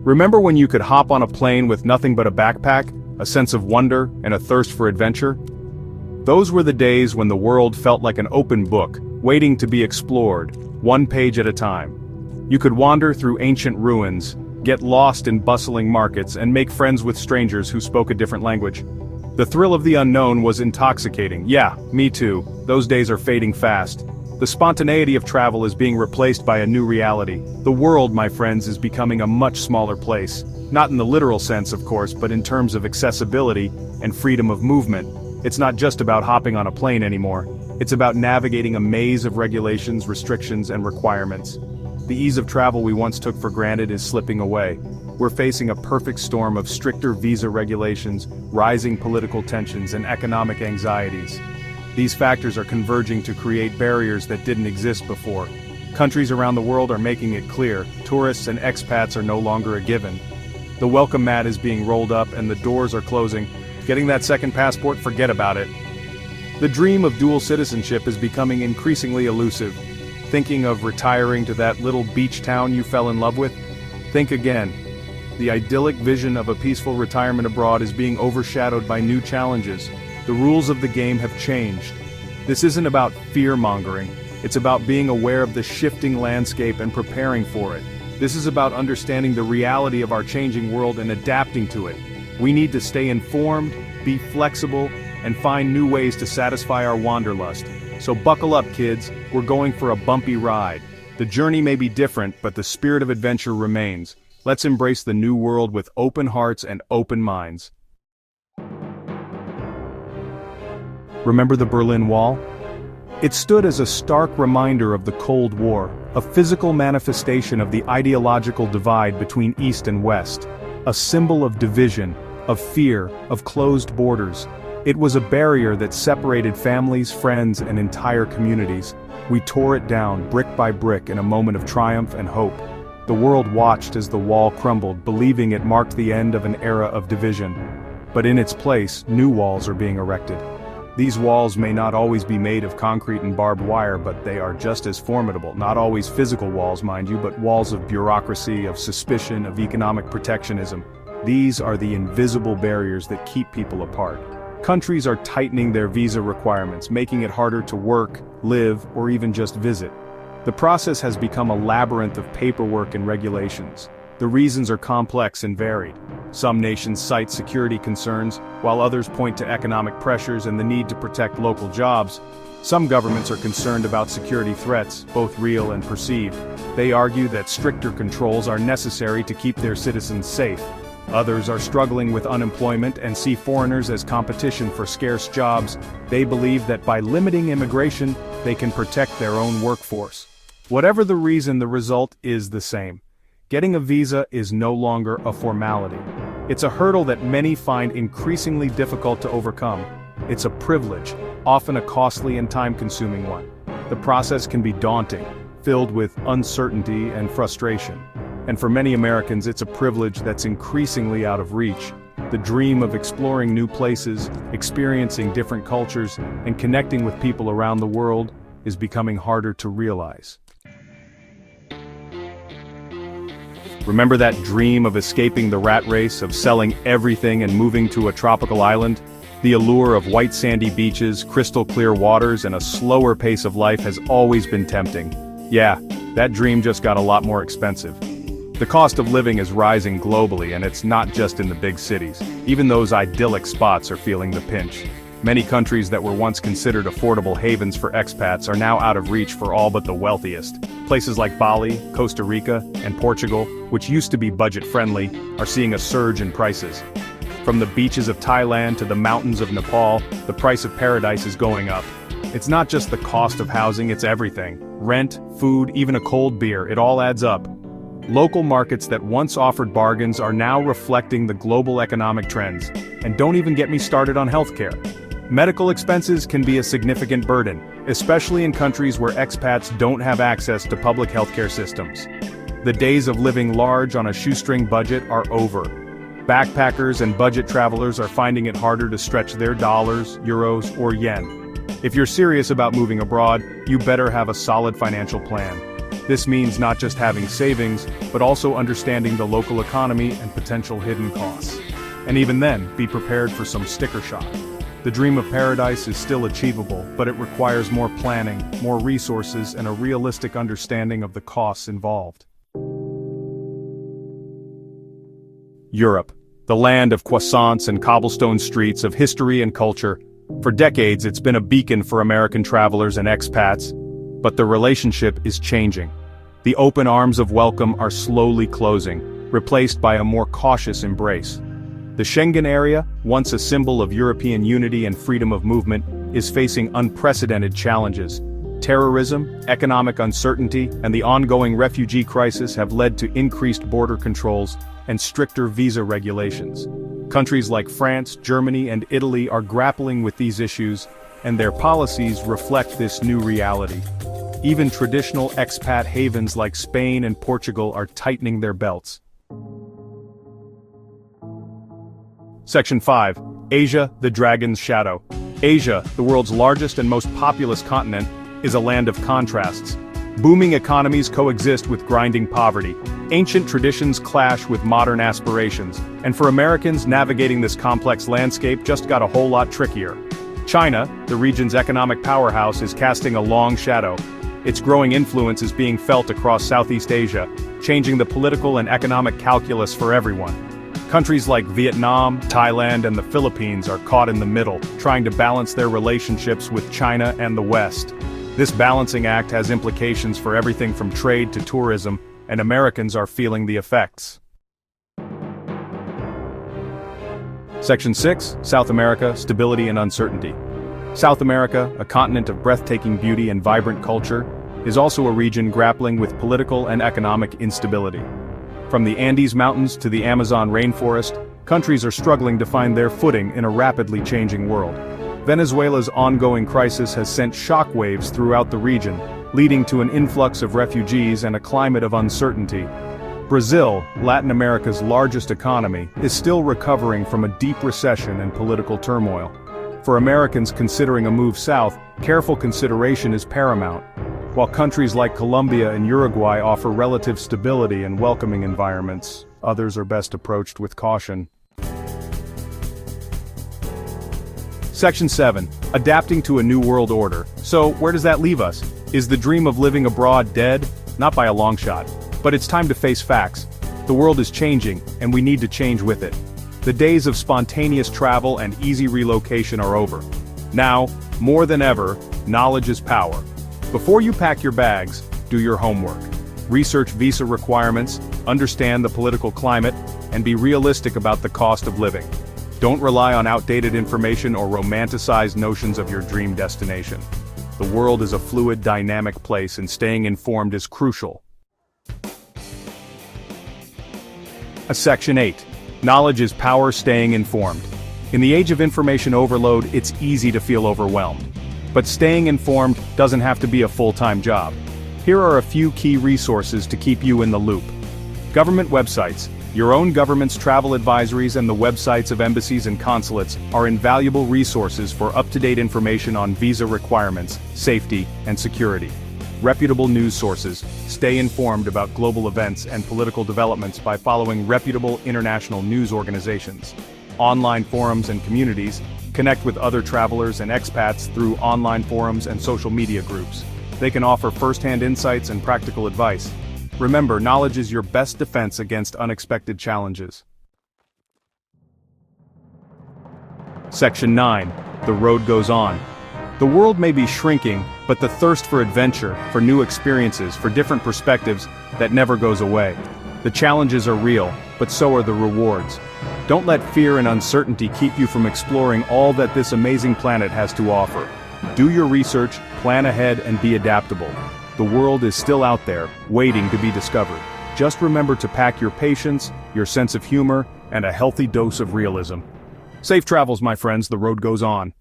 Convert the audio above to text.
Remember when you could hop on a plane with nothing but a backpack, a sense of wonder, and a thirst for adventure? Those were the days when the world felt like an open book, waiting to be explored, one page at a time. You could wander through ancient ruins, get lost in bustling markets, and make friends with strangers who spoke a different language. The thrill of the unknown was intoxicating. Yeah, me too. Those days are fading fast. The spontaneity of travel is being replaced by a new reality. The world, my friends, is becoming a much smaller place. Not in the literal sense, of course, but in terms of accessibility and freedom of movement. It's not just about hopping on a plane anymore. It's about navigating a maze of regulations, restrictions, and requirements. The ease of travel we once took for granted is slipping away. We're facing a perfect storm of stricter visa regulations, rising political tensions, and economic anxieties. These factors are converging to create barriers that didn't exist before. Countries around the world are making it clear, tourists and expats are no longer a given. The welcome mat is being rolled up and the doors are closing. Getting that second passport, forget about it. The dream of dual citizenship is becoming increasingly elusive. Thinking of retiring to that little beach town you fell in love with? Think again. The idyllic vision of a peaceful retirement abroad is being overshadowed by new challenges. The rules of the game have changed. This isn't about fear-mongering. It's about being aware of the shifting landscape and preparing for it. This is about understanding the reality of our changing world and adapting to it. We need to stay informed, be flexible, and find new ways to satisfy our wanderlust. So buckle up, kids, we're going for a bumpy ride. The journey may be different, but the spirit of adventure remains. Let's embrace the new world with open hearts and open minds. Remember the Berlin Wall? It stood as a stark reminder of the Cold War, a physical manifestation of the ideological divide between East and West, a symbol of division, of fear, of closed borders. It was a barrier that separated families, friends, and entire communities. We tore it down, brick by brick, in a moment of triumph and hope. The world watched as the wall crumbled, believing it marked the end of an era of division. But in its place, new walls are being erected. These walls may not always be made of concrete and barbed wire, but they are just as formidable. Not always physical walls, mind you, but walls of bureaucracy, of suspicion, of economic protectionism. These are the invisible barriers that keep people apart. Countries are tightening their visa requirements, making it harder to work, live, or even just visit. The process has become a labyrinth of paperwork and regulations. The reasons are complex and varied. Some nations cite security concerns, while others point to economic pressures and the need to protect local jobs. Some governments are concerned about security threats, both real and perceived. They argue that stricter controls are necessary to keep their citizens safe. Others are struggling with unemployment and see foreigners as competition for scarce jobs. They believe that by limiting immigration, they can protect their own workforce. Whatever the reason, the result is the same. Getting a visa is no longer a formality. It's a hurdle that many find increasingly difficult to overcome. It's a privilege, often a costly and time-consuming one. The process can be daunting, filled with uncertainty and frustration. And for many Americans, it's a privilege that's increasingly out of reach. The dream of exploring new places, experiencing different cultures, and connecting with people around the world is becoming harder to realize. Remember that dream of escaping the rat race, of selling everything and moving to a tropical island? The allure of white sandy beaches, crystal clear waters, and a slower pace of life has always been tempting. Yeah, that dream just got a lot more expensive. The cost of living is rising globally, and it's not just in the big cities. Even those idyllic spots are feeling the pinch. Many countries that were once considered affordable havens for expats are now out of reach for all but the wealthiest. Places like Bali, Costa Rica, and Portugal, which used to be budget-friendly, are seeing a surge in prices. From the beaches of Thailand to the mountains of Nepal, the price of paradise is going up. It's not just the cost of housing, it's everything. Rent, food, even a cold beer, it all adds up. Local markets that once offered bargains are now reflecting the global economic trends. And don't even get me started on healthcare. Medical expenses can be a significant burden, especially in countries where expats don't have access to public healthcare systems. The days of living large on a shoestring budget are over. Backpackers and budget travelers are finding it harder to stretch their dollars, euros, or yen. If you're serious about moving abroad, you better have a solid financial plan. This means not just having savings, but also understanding the local economy and potential hidden costs. And even then, be prepared for some sticker shock. The dream of paradise is still achievable, but it requires more planning, more resources, and a realistic understanding of the costs involved. Europe, the land of croissants and cobblestone streets, of history and culture. For decades, it's been a beacon for American travelers and expats, but the relationship is changing. The open arms of welcome are slowly closing, replaced by a more cautious embrace. The Schengen area, once a symbol of European unity and freedom of movement, is facing unprecedented challenges. Terrorism, economic uncertainty, and the ongoing refugee crisis have led to increased border controls and stricter visa regulations. Countries like France, Germany, and Italy are grappling with these issues, and their policies reflect this new reality. Even traditional expat havens like Spain and Portugal are tightening their belts. Section 5. Asia, the Dragon's Shadow. Asia, the world's largest and most populous continent, is a land of contrasts. Booming economies coexist with grinding poverty. Ancient traditions clash with modern aspirations. And for Americans, navigating this complex landscape just got a whole lot trickier. China, the region's economic powerhouse, is casting a long shadow. Its growing influence is being felt across Southeast Asia, changing the political and economic calculus for everyone. Countries like Vietnam, Thailand, and the Philippines are caught in the middle, trying to balance their relationships with China and the West. This balancing act has implications for everything from trade to tourism, and Americans are feeling the effects. Section 6. South America, Stability and Uncertainty. South America, a continent of breathtaking beauty and vibrant culture, is also a region grappling with political and economic instability. From the Andes Mountains to the Amazon rainforest, countries are struggling to find their footing in a rapidly changing world. Venezuela's ongoing crisis has sent shockwaves throughout the region, leading to an influx of refugees and a climate of uncertainty. Brazil, Latin America's largest economy, is still recovering from a deep recession and political turmoil. For Americans considering a move south, careful consideration is paramount. While countries like Colombia and Uruguay offer relative stability and welcoming environments, others are best approached with caution. Section 7. Adapting to a new world order. So, where does that leave us? Is the dream of living abroad dead? Not by a long shot. But it's time to face facts. The world is changing, and we need to change with it. The days of spontaneous travel and easy relocation are over. Now, more than ever, knowledge is power. Before you pack your bags, do your homework. Research visa requirements, understand the political climate, and be realistic about the cost of living. Don't rely on outdated information or romanticized notions of your dream destination. The world is a fluid, dynamic place, and staying informed is crucial. Section 8. Knowledge is power, staying informed. In the age of information overload, it's easy to feel overwhelmed. But staying informed doesn't have to be a full-time job. Here are a few key resources to keep you in the loop. Government websites. Your own government's travel advisories and the websites of embassies and consulates are invaluable resources for up-to-date information on visa requirements, safety, and security. Reputable news sources. Stay informed about global events and political developments by following reputable international news organizations. Online forums and communities. Connect with other travelers and expats through online forums and social media groups. They can offer first-hand insights and practical advice. Remember, knowledge is your best defense against unexpected challenges. Section 9. The road goes on. The world may be shrinking, but the thirst for adventure, for new experiences, for different perspectives, that never goes away. The challenges are real, but so are the rewards. Don't let fear and uncertainty keep you from exploring all that this amazing planet has to offer. Do your research, plan ahead, and be adaptable. The world is still out there, waiting to be discovered. Just remember to pack your patience, your sense of humor, and a healthy dose of realism. Safe travels, my friends, the road goes on.